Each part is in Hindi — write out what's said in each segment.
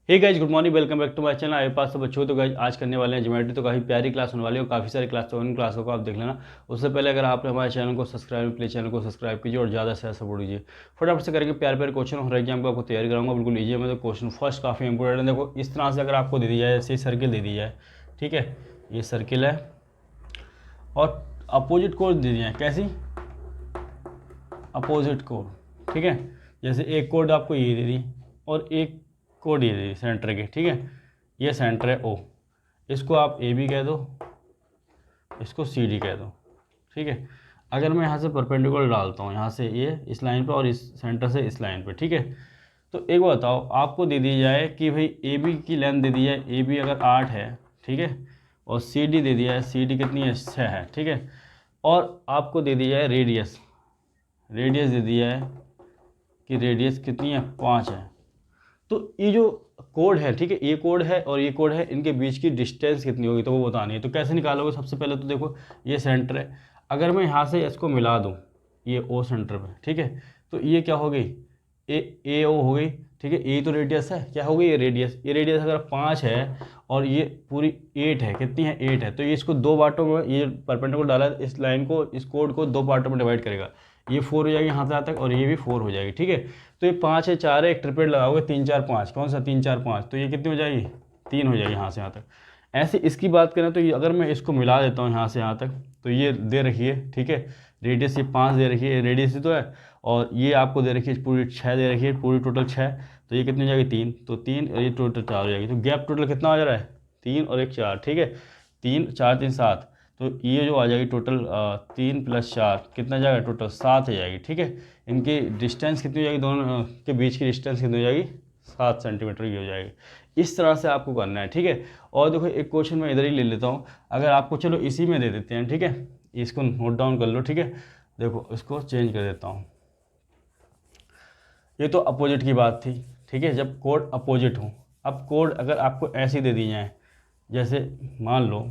Hey guys, good morning, welcome back to my channel. आपके पास सब बच्चों तो गाइज आज करने वाले हैं ज्योमेट्री। तो काफ़ी प्यारी क्लास होने वाली है और काफ़ी सारी क्लास, तो उन क्लासों को आप देख लेना। उससे पहले अगर आपने हमारे चैनल को सब्सक्राइब, प्लीज चैनल को सब्सक्राइब कीजिए और ज़्यादा से सपोर्ट कीजिए। फटाफट से करके प्यारे प्यारे क्वेश्चन हर एग्जाम को आपको तैयारी कराऊंगा, बिल्कुल ईजी है। मैं तो क्वेश्चन फर्स्ट काफ़ी इंपॉर्टेंट है। देखो इस तरह से अगर आपको दे दी जाए, जैसे सर्किल दे दी जाए, ठीक है, ये सर्किल है और अपोजिट कोड दे दिया है। कैसी? अपोजिट कोड, ठीक है। जैसे एक कोड आपको ये दे दी और एक कोड ये दे दी सेंटर के, ठीक है। ये सेंटर है ओ, इसको आप ए बी कह दो, इसको सी डी कह दो, ठीक है। अगर मैं यहाँ से परपेंडिकुलर डालता हूँ, यहाँ से ये इस लाइन पे और इस सेंटर से इस लाइन पे, ठीक है। तो एक बात बताओ, आपको दे दी जाए कि भाई ए बी की लेंथ दे दी जाए, ए बी अगर 8 है, ठीक है, और सी डी दे दिया है, सी डी कितनी है, 6 है, ठीक है। और आपको दे दी जाए रेडियस, रेडियस दे दिया है कि रेडियस कितनी है, 5 है। तो ये जो कोड है, ठीक है, ये कोड है और ये कोड है, इनके बीच की डिस्टेंस कितनी होगी तो वो बतानी है। तो कैसे निकालोगे? सबसे पहले तो देखो ये सेंटर है, अगर मैं यहाँ से इसको मिला दूँ ये ओ सेंटर पे, ठीक है, तो ये क्या हो गई, ए ओ हो गई, ठीक है। ये तो रेडियस है, क्या हो गई, ये रेडियस। ये रेडियस अगर 5 है और ये पूरी 8 है, कितनी है, 8 है, तो ये इसको दो पार्टों में, ये परपेंडिकुलर डाला है, इस लाइन को, इस कोड को दो पार्टों में डिवाइड करेगा। ये 4 हो जाएगी यहाँ से यहाँ तक और ये भी 4 हो जाएगी, ठीक है। तो ये 5 है, 4 है, एक ट्रिपलेट लगाओगे, 3 4 5, कौन सा 3 4 5, तो ये कितनी हो जाएगी, 3 हो जाएगी यहाँ से यहाँ तक। ऐसे इसकी बात करें तो ये अगर मैं इसको मिला देता हूँ यहाँ से यहाँ तक, तो ये दे रखी है, ठीक है, रेडियस ये 5 दे रखी है, रेडियस ही तो है, और ये आपको दे रखी है पूरी 6 दे रखी है, पूरी टोटल 6, तो ये कितनी हो जाएगी, 3, तो 3 और ये टोटल 4 हो जाएगी। तो गैप टोटल कितना हो जा रहा है, 3 और एक 4, ठीक है, 3 4 3 7, तो ये जो आ जाएगी टोटल 3 + 4 कितना जाएगा, टोटल 7 हो जाएगी, ठीक है। इनकी डिस्टेंस कितनी हो जाएगी, दोनों के बीच की डिस्टेंस कितनी हो जाएगी, 7 सेंटीमीटर की हो जाएगी। इस तरह से आपको करना है, ठीक है। और देखो एक क्वेश्चन मैं इधर ही ले लेता हूँ, अगर आपको, चलो इसी में दे देते हैं, ठीक है, इसको नोट डाउन कर लो, ठीक है। देखो इसको चेंज कर देता हूँ। ये तो अपोजिट की बात थी, ठीक है, जब कोड अपोजिट हो। अब कोड अगर आपको ऐसी दे दी जाए, जैसे मान लो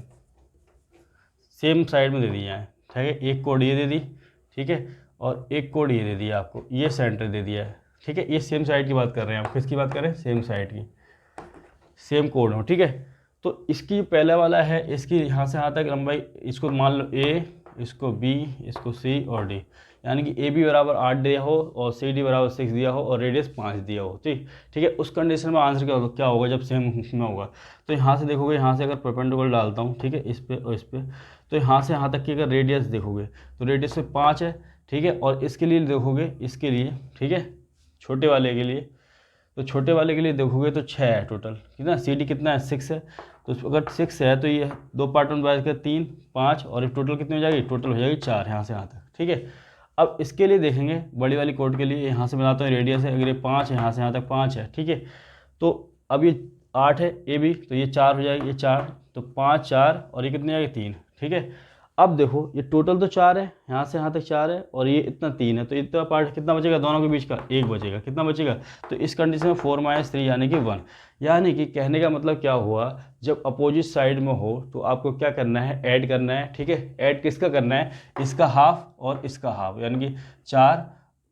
सेम साइड में दे दी जाए, ठीक है, एक कोड ये दे दी, ठीक है, और एक कोड ये दे दिया आपको, ये सेंटर दे दिया है, ठीक है। ये सेम साइड की बात कर रहे हैं, आप किसकी बात कर रहे हैं, सेम साइड की, सेम कोड हो, ठीक है। तो इसकी पहले वाला है, इसकी यहाँ से यहाँ तक लंबाई, इसको मान लो ए, इसको बी, इसको सी और डी, यानी कि ए बी बराबर 8 दिया हो और सी डी बराबर 6 दिया हो और रेडियस 5 दिया हो, ठीक है। उस कंडीशन में आंसर क्या होगा जब सेम में होगा। तो यहाँ से देखोगे, यहाँ से अगर परपेंडिकुलर डालता हूँ, ठीक है, इस पे और इस पे, तो यहाँ से यहाँ तक की अगर रेडियस देखोगे तो रेडियस में 5 है, ठीक है। और इसके लिए देखोगे, इसके लिए, ठीक है, छोटे वाले के लिए, तो छोटे वाले के लिए देखोगे तो 6 है टोटल, कितना, सी डी कितना है, 6 है। तो अगर 6 है तो ये दो पार्ट में डिवाइड कर 3 5 और टोटल कितनी हो जाएगी, टोटल हो जाएगी 4 यहाँ से यहाँ तक, ठीक है। अब इसके लिए देखेंगे, बड़ी वाली कोड के लिए, यहाँ से मिलाता हूँ, रेडियस है, अगर ये 5 है, यहाँ से यहाँ तक 5 है, ठीक है। तो अब ये 8 है ए बी, तो ये 4 हो जाएगी, ये 4, तो 5 4 और ये कितनी आएगी, 3, ठीक है। अब देखो ये टोटल तो 4 है, यहाँ से यहाँ तक 4 है और ये इतना 3 है, तो इतना पार्ट कितना बचेगा, दोनों के बीच का 1 बचेगा, कितना बचेगा। तो इस कंडीशन में 4 - 3 यानी कि 1, यानी कि कहने का मतलब क्या हुआ, जब अपोजिट साइड में हो तो आपको क्या करना है, ऐड करना है, ठीक है। ऐड किसका करना है, इसका हाफ और इसका हाफ, यानी कि 4,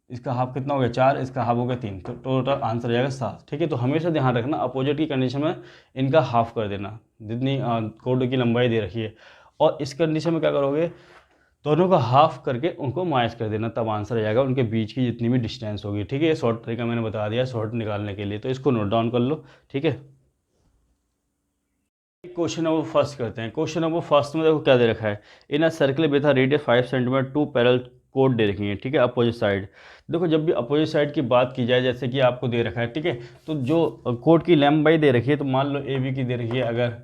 इसका हाफ कितना हो गया 4, इसका हाफ हो गया 3, तो टोटल आंसर आ जाएगा 7, ठीक है। तो हमेशा ध्यान रखना अपोजिट की कंडीशन में इनका हाफ कर देना, जितनी कोड की लंबाई दे रखी है। और इस कंडीशन में क्या करोगे, दोनों का हाफ करके उनको माइनस कर देना, तब आंसर आ जाएगा उनके बीच की जितनी भी डिस्टेंस होगी, ठीक है। ये शॉर्ट तरीका मैंने बता दिया शॉर्ट निकालने के लिए, तो इसको नोट डाउन कर लो, ठीक है। क्वेश्चन नंबर फर्स्ट करते हैं। क्वेश्चन नंबर फर्स्ट में देखो क्या दे रखा है, in a circle with a radius 5 centimetre, 2 parallel कोड दे रखी है, ठीक है, अपोजिट साइड। देखो जब भी अपोजिट साइड की बात की जाए, जैसे कि आपको दे रखा है, ठीक है, तो जो कोड की लंबाई दे रखी है, तो मान लो ए बी की दे रखी है, अगर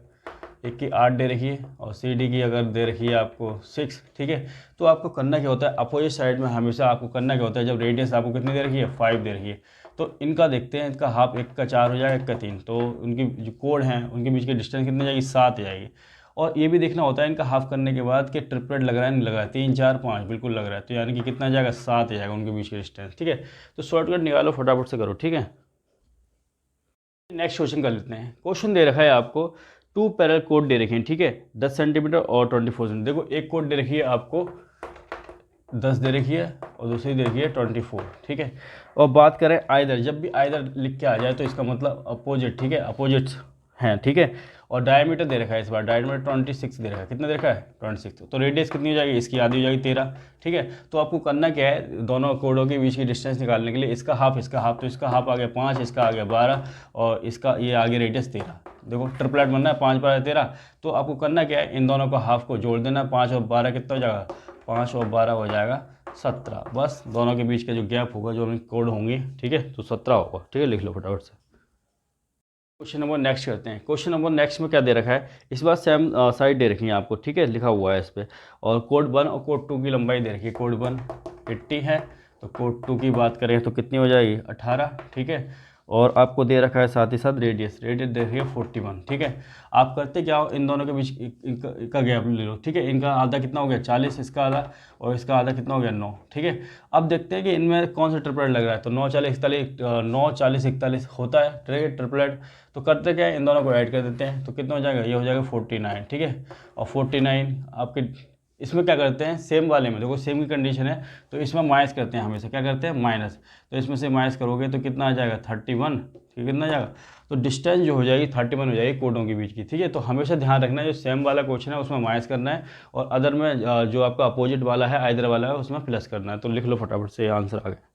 एक की 8 दे रखी है और सी डी की अगर दे रखी है आपको 6, ठीक है। तो आपको करना क्या होता है, अपोजिट साइड में हमेशा आपको करना क्या होता है, जब रेडियस आपको कितनी दे रखी है, 5 दे रखी है, तो इनका देखते हैं, इनका हाफ, एक का 4 हो जाएगा, एक का 3, तो उनकी जो कोड हैं उनके बीच की डिस्टेंस कितनी जाएगी, 7 जाएगी। और ये भी देखना होता है इनका हाफ करने के बाद कि ट्रिपलेट लग रहा है नहीं लग रहा है, 3 4 5 बिल्कुल लग रहा है, तो यानी कि कितना जाएगा, 7 जाएगा उनके बीच की डिस्टेंस, ठीक है। तो शॉर्टकट निकालो, फटाफट से करो, ठीक है। नेक्स्ट क्वेश्चन कर लेते हैं। क्वेश्चन दे रखा है आपको, 2 पैरेलल कोड दे रखे हैं, ठीक है, 10 सेंटीमीटर और 24 सेंटीमीटर। देखो एक कोड दे रखी है आपको 10 दे रखी है और दूसरी दे रखी है 24, ठीक है। और बात करें आइदर, जब भी आइदर लिख के आ जाए तो इसका मतलब अपोजिट, ठीक है, अपोजिट्स हैं, ठीक है। और डायमीटर दे रखा है, इस बार डायमीटर 26 दे रखा है, कितना दे रखा है 26, तो रेडियस कितनी हो जाएगी इसकी, आधी हो जाएगी 13, ठीक है। तो आपको करना क्या है, दोनों कोडों के बीच की डिस्टेंस निकालने के लिए इसका हाफ इसका हाफ, तो इसका हाफ आ गया 5, इसका आ गया 12 और इसका ये आगे रेडियस 13। देखो ट्रिपलेट बनना है 5 12 13, तो आपको करना क्या है, इन दोनों को हाफ को जोड़ देना, 5 और 12 कितना हो जाएगा, 5 और 12 हो जाएगा 17। बस दोनों के बीच का जो गैप होगा, जो कोड होंगे, ठीक है, तो 17 होगा, ठीक है, लिख लो फटाफट से। क्वेश्चन नंबर नेक्स्ट करते हैं। क्वेश्चन नंबर नेक्स्ट में क्या दे रखा है, इस बार सेम साइड दे रखी है आपको, ठीक है, लिखा हुआ है इस पर, और कोड 1 और कोड 2 की लंबाई दे रखी है। कोड 1 80 है, तो कोड 2 की बात करें तो कितनी हो जाएगी 18, ठीक है। और आपको दे रखा है साथ ही साथ रेडियस दे रखी है 41, ठीक है। आप करते क्या हो, इन दोनों के बीच इनका गैप ले लो, ठीक है। इनका आधा कितना हो गया 40, इसका आधा, और इसका आधा कितना हो गया 9, ठीक है। अब देखते हैं कि इनमें कौन सा ट्रिपलेट लग रहा है, तो 9 40 41, 9 40 41 होता है, ठीक है, ट्रिपलेट। तो करते क्या है, इन दोनों को ऐड कर देते हैं, तो कितना हो जाएगा, ये हो जाएगा 49, ठीक है। और 49 आपके इसमें क्या करते हैं, सेम वाले में देखो सेम की कंडीशन है, तो इसमें माइनस करते हैं, हमेशा क्या करते हैं माइनस, तो इसमें से माइनस करोगे तो कितना आ जाएगा 31, ठीक है, कितना आ जाएगा, तो डिस्टेंस जो हो जाएगी 31 हो जाएगी कोडों के बीच की, ठीक है। तो हमेशा ध्यान रखना है, जो सेम वाला क्वेश्चन है उसमें माइनस करना है, और अदर में जो आपका अपोजिट वाला है आइदर वाला है उसमें प्लस करना है। तो लिख लो फटाफट से, आंसर आ गया।